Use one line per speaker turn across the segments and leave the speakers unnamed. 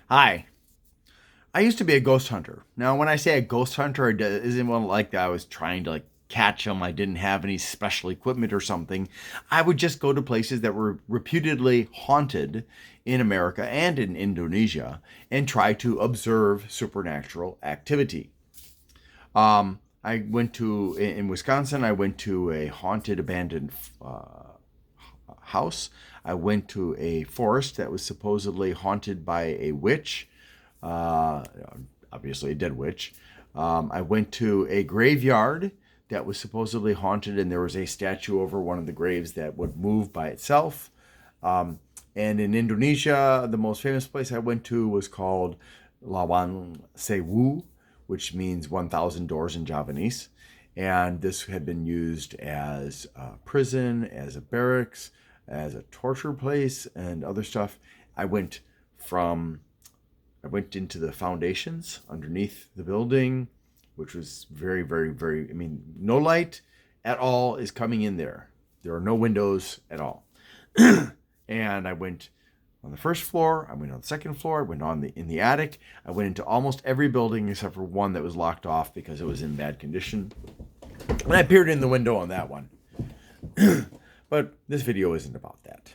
Hi. I used to be a ghost hunter. Now, when I say a ghost hunter, it isn't like that I was trying to catch them. I didn't have any special equipment or something. I would just go to places that were reputedly haunted in America and in Indonesia and try to observe supernatural activity. I went to in Wisconsin. I went to a haunted, abandoned house. I went to a forest that was supposedly haunted by a witch, uh, obviously a dead witch. I went to a graveyard that was supposedly haunted, and there was a statue over one of the graves that would move by itself. Um, and in Indonesia, the most famous place I went to was called Lawang Sewu, which means 1,000 doors in Javanese. And this had been used as a prison, as a barracks, as a torture place, and other stuff. I went from I went into the foundations underneath the building, which was very, very, very, I mean, no light at all is coming in there. There are no windows at all. And I went on the first floor, I went on the second floor, I went on in the attic. I went into almost every building except for one that was locked off because it was in bad condition. And I peered in the window on that one. But this video isn't about that.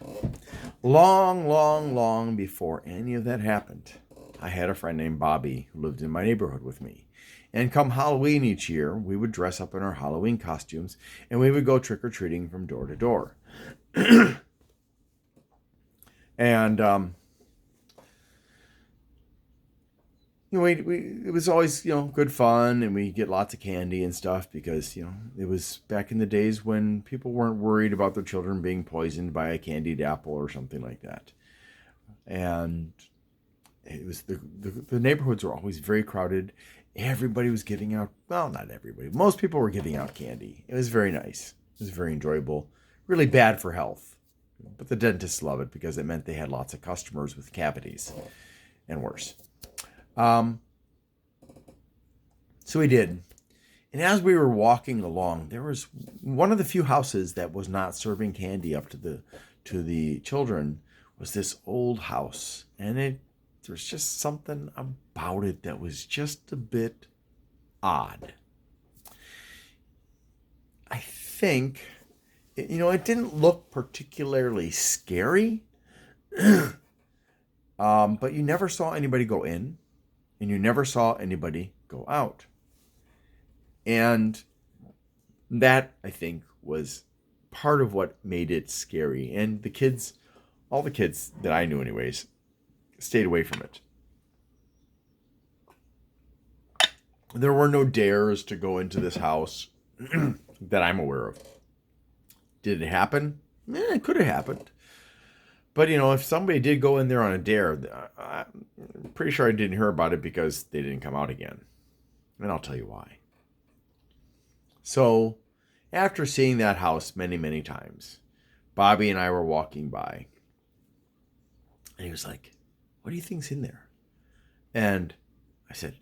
Long, long, long before any of that happened, I had a friend named Bobby who lived in my neighborhood with me. And come Halloween each year, we would dress up in our Halloween costumes and we would go trick-or-treating from door to door. And it was always good fun, and we get lots of candy and stuff because it was back in the days when people weren't worried about their children being poisoned by a candied apple or something like that. And it was the neighborhoods were always very crowded. Everybody was giving out, well, not everybody, most people were giving out candy. It was very nice. It was very enjoyable. Really bad for health, but the dentists love it because it meant they had lots of customers with cavities and worse. So we did. And as we were walking along, there was one of the few houses that was not serving candy up to the children was this old house. And there's just something about it that was just a bit odd. I think, it didn't look particularly scary, but you never saw anybody go in, and you never saw anybody go out. And that, I think, was part of what made it scary. And all the kids that I knew anyways, stayed away from it. There were no dares to go into this house that I'm aware of. Did it happen? It could have happened. But, if somebody did go in there on a dare, I'm pretty sure I didn't hear about it because they didn't come out again. And I'll tell you why. So, after seeing that house many, many times, Bobby and I were walking by. And he was like, "What do you think's in there?" And I said,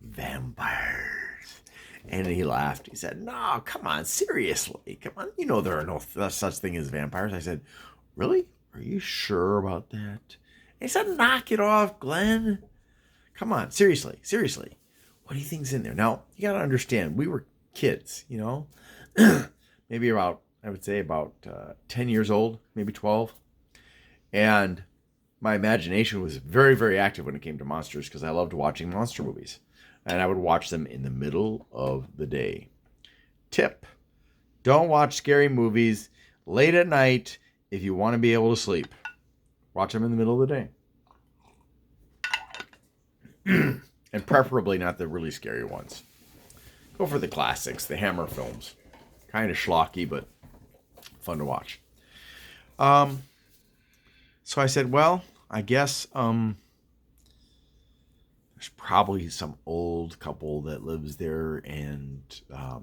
"Vampires." And he laughed. He said, "No, come on, seriously. Come on, there are no such thing as vampires." I said, "Really? Are you sure about that?" And he said, "Knock it off, Glenn. Come on, seriously. What do you think's in there?" Now, you got to understand, we were kids, maybe I would say about 10 years old, maybe 12. And my imagination was very, very active when it came to monsters because I loved watching monster movies. And I would watch them in the middle of the day. Tip: don't watch scary movies late at night if you want to be able to sleep. Watch them in the middle of the day. And preferably not the really scary ones. Go for the classics, the Hammer films. Kind of schlocky, but fun to watch. So I said, well, I guess there's probably some old couple that lives there, and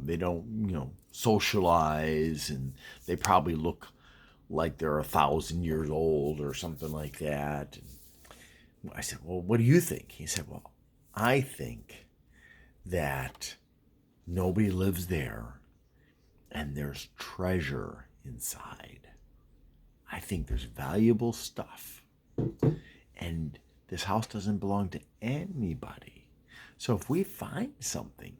they don't, socialize, and they probably look like they're 1,000 years old or something like that. And I said, well, what do you think? He said, well, I think that nobody lives there and there's treasure inside. I think there's valuable stuff. And This house doesn't belong to anybody. So if we find something,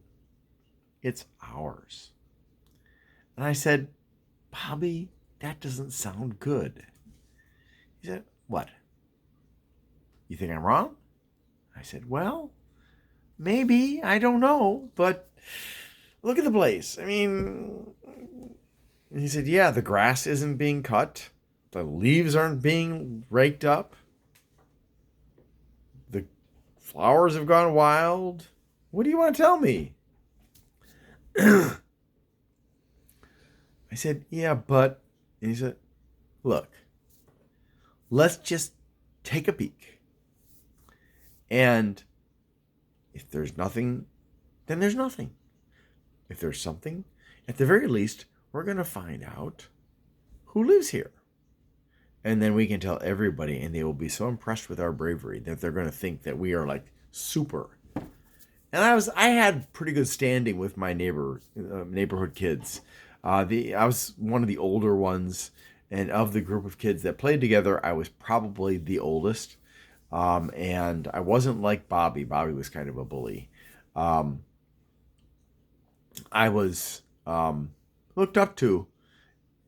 it's ours. And I said, Bobby, that doesn't sound good. He said, what? You think I'm wrong? I said, well, maybe, I don't know, but look at the place. I mean, he said, yeah, the grass isn't being cut. The leaves aren't being raked up. The flowers have gone wild. What do you want to tell me? I said, yeah, but, and he said, look, let's just take a peek. And if there's nothing, then there's nothing. If there's something, at the very least, we're going to find out who lives here. And then we can tell everybody, and they will be so impressed with our bravery that they're going to think that we are like super. And I had pretty good standing with my neighborhood kids. I was one of the older ones, and of the group of kids that played together, I was probably the oldest. And I wasn't like Bobby. Bobby was kind of a bully. I was looked up to.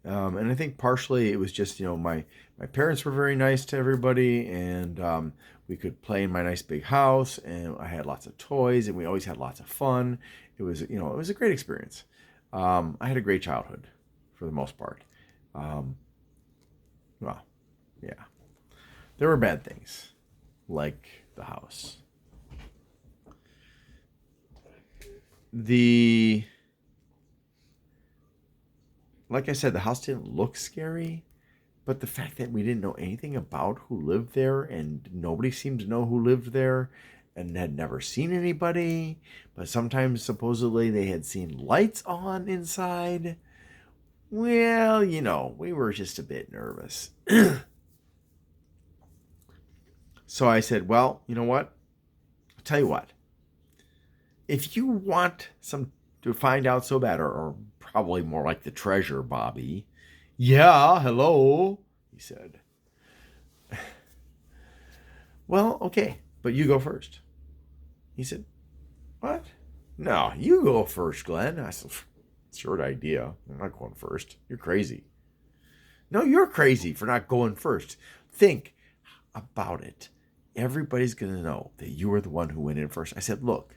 And I think partially it was just, my parents were very nice to everybody, and we could play in my nice big house, and I had lots of toys, and we always had lots of fun. It was, it was a great experience. I had a great childhood for the most part. Well, yeah. There were bad things, like the house. Like I said, the house didn't look scary, but the fact that we didn't know anything about who lived there, and nobody seemed to know who lived there, and had never seen anybody, but sometimes supposedly they had seen lights on inside. Well, we were just a bit nervous. So I said, well, you know what? I'll tell you what. If you want to find out so bad, or probably more like the treasure, Bobby. Yeah, hello, he said. Well, okay, but you go first. He said, what? No, you go first, Glenn. I said, short idea. I'm not going first. You're crazy. No, you're crazy for not going first. Think about it. Everybody's going to know that you were the one who went in first. I said, look,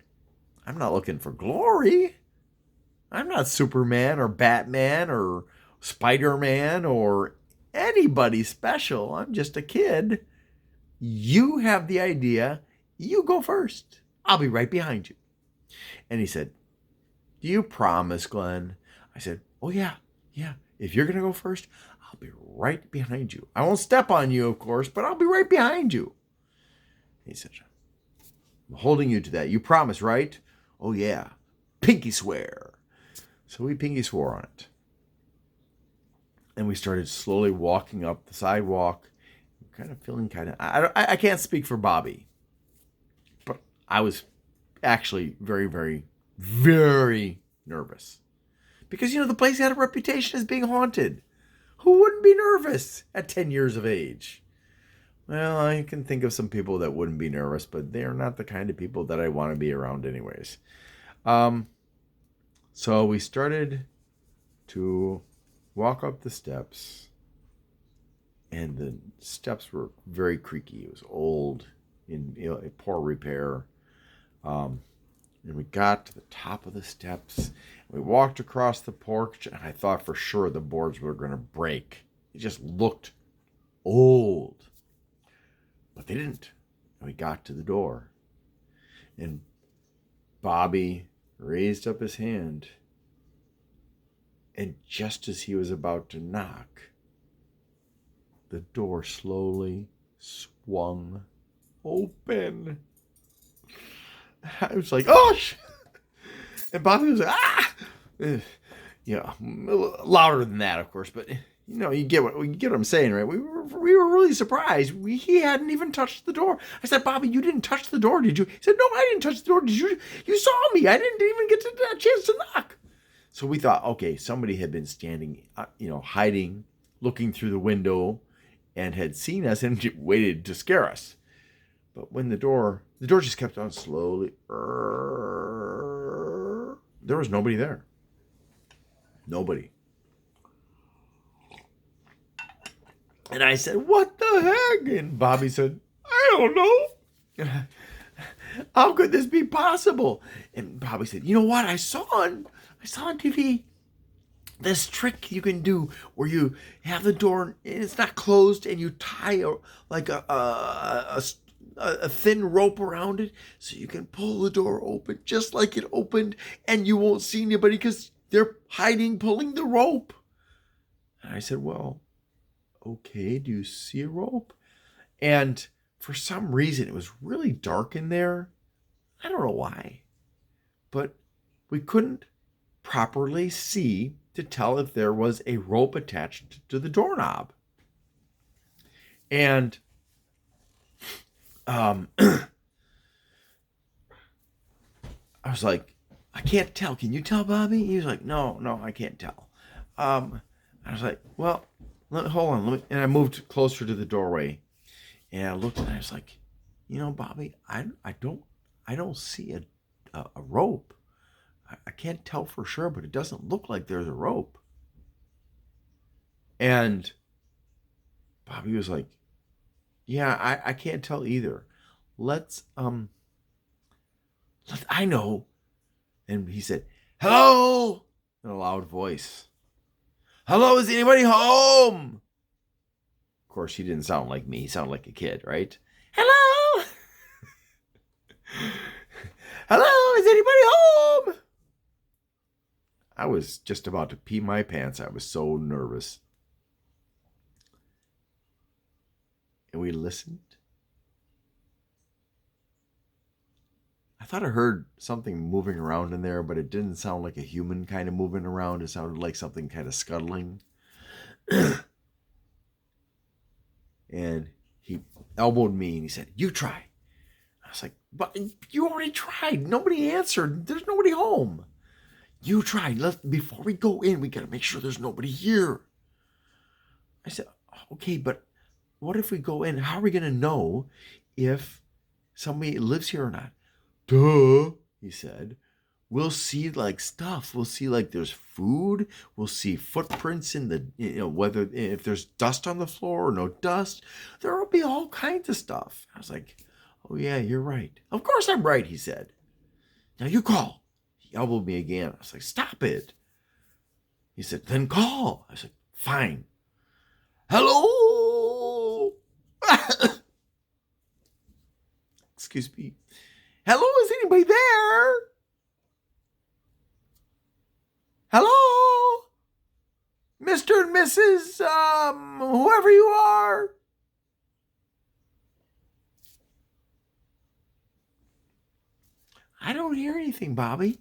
I'm not looking for glory. I'm not Superman or Batman or Spider-Man or anybody special. I'm just a kid. You have the idea. You go first. I'll be right behind you. And he said, do you promise, Glenn? I said, oh, yeah. If you're going to go first, I'll be right behind you. I won't step on you, of course, but I'll be right behind you. He said, I'm holding you to that. You promise, right? Oh, yeah. Pinky swear. So we pinky swore on it. And we started slowly walking up the sidewalk, kind of feeling I can't speak for Bobby, but I was actually very, very, very nervous. Because, the place had a reputation as being haunted. Who wouldn't be nervous at 10 years of age? Well, I can think of some people that wouldn't be nervous, but they're not the kind of people that I want to be around anyways. So we started to walk up the steps, and the steps were very creaky. It was old, in poor repair. And we got to the top of the steps. We walked across the porch, and I thought for sure the boards were going to break. It just looked old. But they didn't. And we got to the door. And Bobby raised up his hand. And just as he was about to knock, the door slowly swung open. I was like, oh, and Bobby was like, ah! Louder than that, of course, but you get what I'm saying, right? We were really surprised. He hadn't even touched the door. I said, Bobby, you didn't touch the door, did you? He said, no, I didn't touch the door. Did you? You saw me. I didn't even get a chance to knock. So we thought, okay, somebody had been standing, hiding, looking through the window, and had seen us and waited to scare us. But when the door just kept on slowly. There was nobody there. Nobody. And I said, "What the heck?" And Bobby said, "I don't know. How could this be possible?" And Bobby said, "You know what? I saw on TV this trick you can do where you have the door and it's not closed and you tie a thin rope around it so you can pull the door open just like it opened and you won't see anybody because they're hiding pulling the rope." And I said, "Well, okay, do you see a rope?" And for some reason it was really dark in there. I don't know why, but we couldn't properly see to tell if there was a rope attached to the doorknob. And I was like, "I can't tell. Can you tell, Bobby?" He was like, No, I can't tell. I was like, "Well, hold on." And I moved closer to the doorway, and I looked, and I was like, "Bobby, I don't see a rope. I can't tell for sure, but it doesn't look like there's a rope." And Bobby was like, "Yeah, I can't tell either. Let's I know." And he said, "Hello," in a loud voice. "Hello, is anybody home?" Of course, he didn't sound like me. He sounded like a kid, right? "Hello." "Hello, is anybody home?" I was just about to pee my pants. I was so nervous. And we listened. I thought I heard something moving around in there, but it didn't sound like a human kind of moving around. It sounded like something kind of scuttling. And he elbowed me and he said, "You try." I was like, "But you already tried. Nobody answered. There's nobody home. You try. Before we go in, we got to make sure there's nobody here." I said, "Okay, but what if we go in? How are we going to know if somebody lives here or not?" "Duh," he said. "We'll see like stuff. We'll see like there's food. We'll see footprints in the, whether if there's dust on the floor or no dust. There will be all kinds of stuff." I was like, "Oh yeah, you're right." "Of course I'm right," he said. "Now you call." He elbowed me again. I was like, "Stop it." He said, "Then call." I said, "Fine." "Hello." Excuse me. "Hello, is anybody there? Hello? Mr. and Mrs. Whoever you are." "I don't hear anything, Bobby."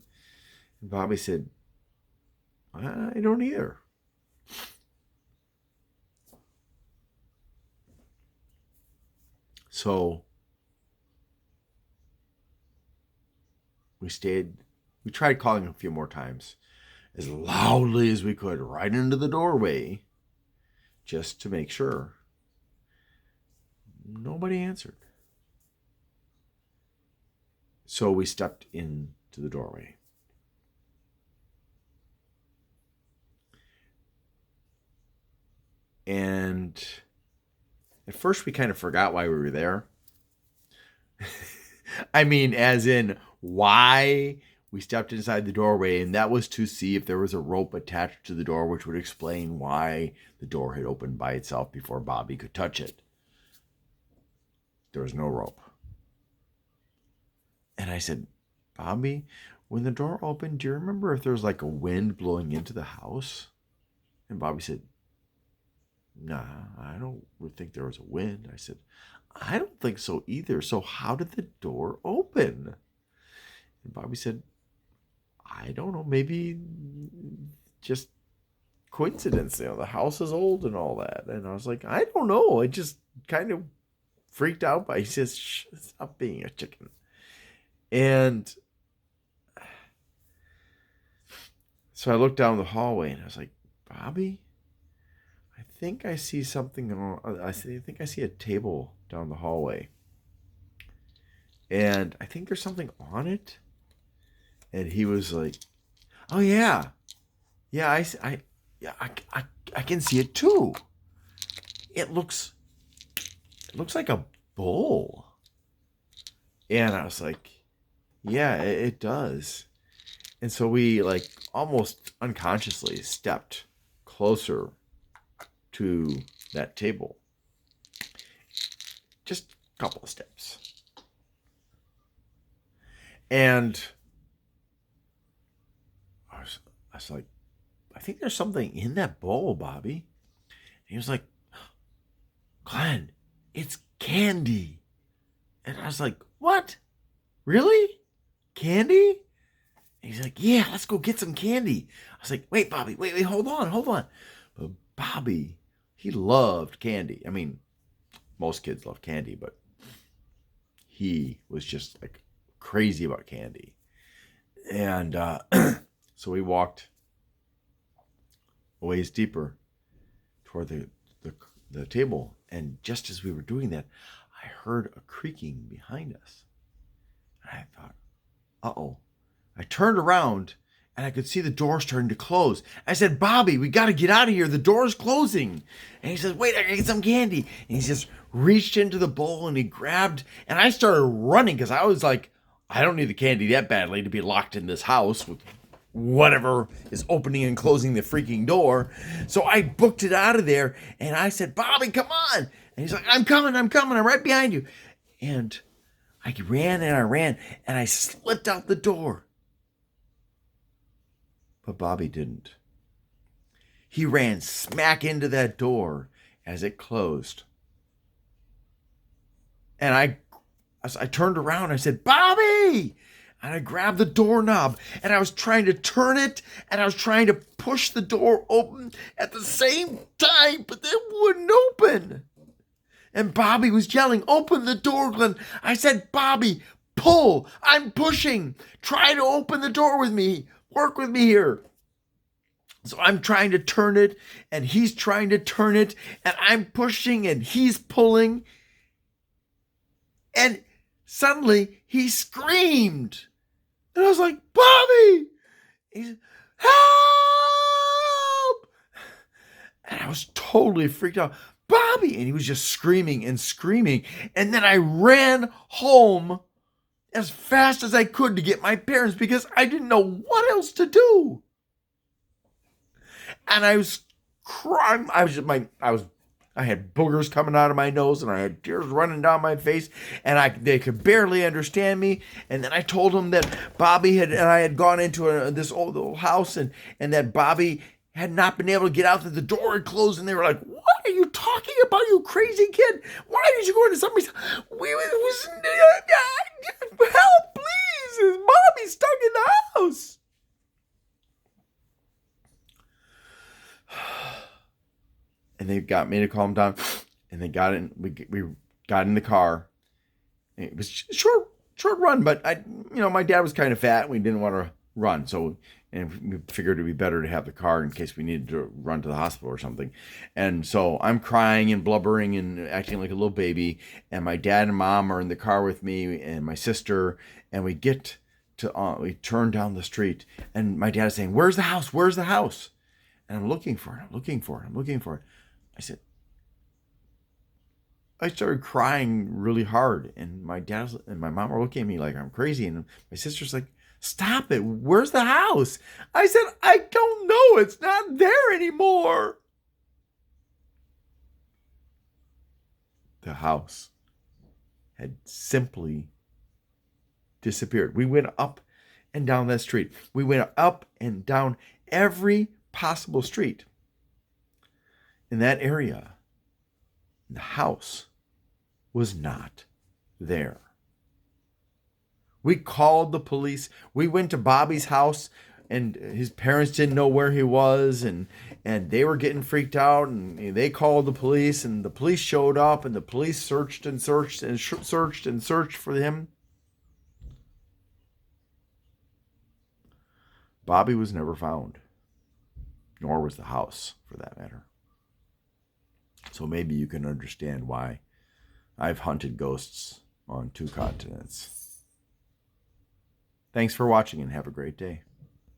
And Bobby said, "I don't either." So we tried calling a few more times, as loudly as we could, right into the doorway, just to make sure. Nobody answered. So we stepped into the doorway. And at first we kind of forgot why we were there. I mean, as in why we stepped inside the doorway, and that was to see if there was a rope attached to the door, which would explain why the door had opened by itself before Bobby could touch it. There was no rope. And I said, "Bobby, when the door opened, do you remember if there was like a wind blowing into the house?" And Bobby said, "Nah, I don't think there was a wind." I said, "I don't think so either. So how did the door open?" And Bobby said, "I don't know, maybe just coincidence. The house is old and all that." And I was like, "I don't know. I just kind of freaked out by." He says, "Shh, stop being a chicken." And so I looked down the hallway and I was like, "Bobby, I think I see something. I think I see a table down the hallway." and I think there's something on it. And he was like, "Oh yeah, yeah, yeah, I can see it too. It looks like a bowl." And I was like, "Yeah, it does." And so we like almost unconsciously stepped closer to that table. Just a couple of steps. And I was like, "I think there's something in that bowl, Bobby." And he was like, "Glenn, it's candy." And I was like, "What? Really? Candy?" And he's like, "Yeah, let's go get some candy." I was like, "Wait, Bobby, wait, hold on. But Bobby, he loved candy. I mean, most kids love candy, but he was just like crazy about candy. And so we walked a ways deeper toward the table. And just as we were doing that, I heard a creaking behind us. And I thought, uh-oh. I turned around and I could see the door starting to close. I said, "Bobby, we got to get out of here. The door's closing." And he says, "Wait, I got to get some candy." And he just reached into the bowl and he grabbed, and I started running because I was like, I don't need the candy that badly to be locked in this house with whatever is opening and closing the freaking door. So I booked it out of there and I said, "Bobby, come on." And he's like, I'm coming. I'm right behind you." And I ran and I slipped out the door. But Bobby didn't. He ran smack into that door as it closed. And I turned around and I said, "Bobby!" And I grabbed the doorknob and I was trying to turn it and I was trying to push the door open at the same time, but it wouldn't open. And Bobby was yelling, "Open the door, Glenn." I said, "Bobby, pull. I'm pushing. Try to open the door with me. Work with me here." So I'm trying to turn it and he's trying to turn it and I'm pushing and he's pulling. And suddenly he screamed. And I was like, "Bobby!" He said, "Help!" And I was totally freaked out. "Bobby!" And he was just screaming and screaming. And then I ran home as fast as I could to get my parents because I didn't know what else to do. And I was crying. I had boogers coming out of my nose and I had tears running down my face and they could barely understand me. And then I told them that Bobby and I had gone into this old house and that Bobby had not been able to get out, that the door had closed, and they were like, "What are you talking about, you crazy kid? Why did you go into somebody's house? Help, please. Bobby's stuck in the house." And they got me to calm down, and they got in. We got in the car. It was short run, but my dad was kind of fat. And we didn't want to run, and we figured it'd be better to have the car in case we needed to run to the hospital or something. And so I'm crying and blubbering and acting like a little baby. And my dad and mom are in the car with me and my sister. And we turn down the street, and my dad is saying, "Where's the house? Where's the house?" And I'm looking for it. I started crying really hard, and my dad and my mom were looking at me like I'm crazy, and my sister's like, "Stop it! Where's the house?" I said, "I don't know. It's not there anymore." The house had simply disappeared. We went up and down that street. We went up and down every possible street in that area. The house was not there. We called the police. We went to Bobby's house, and his parents didn't know where he was, and they were getting freaked out, and they called the police, and the police showed up, and the police searched for him. Bobby was never found, nor was the house, for that matter. So maybe you can understand why I've hunted ghosts on 2 continents. Thanks for watching and have a great day.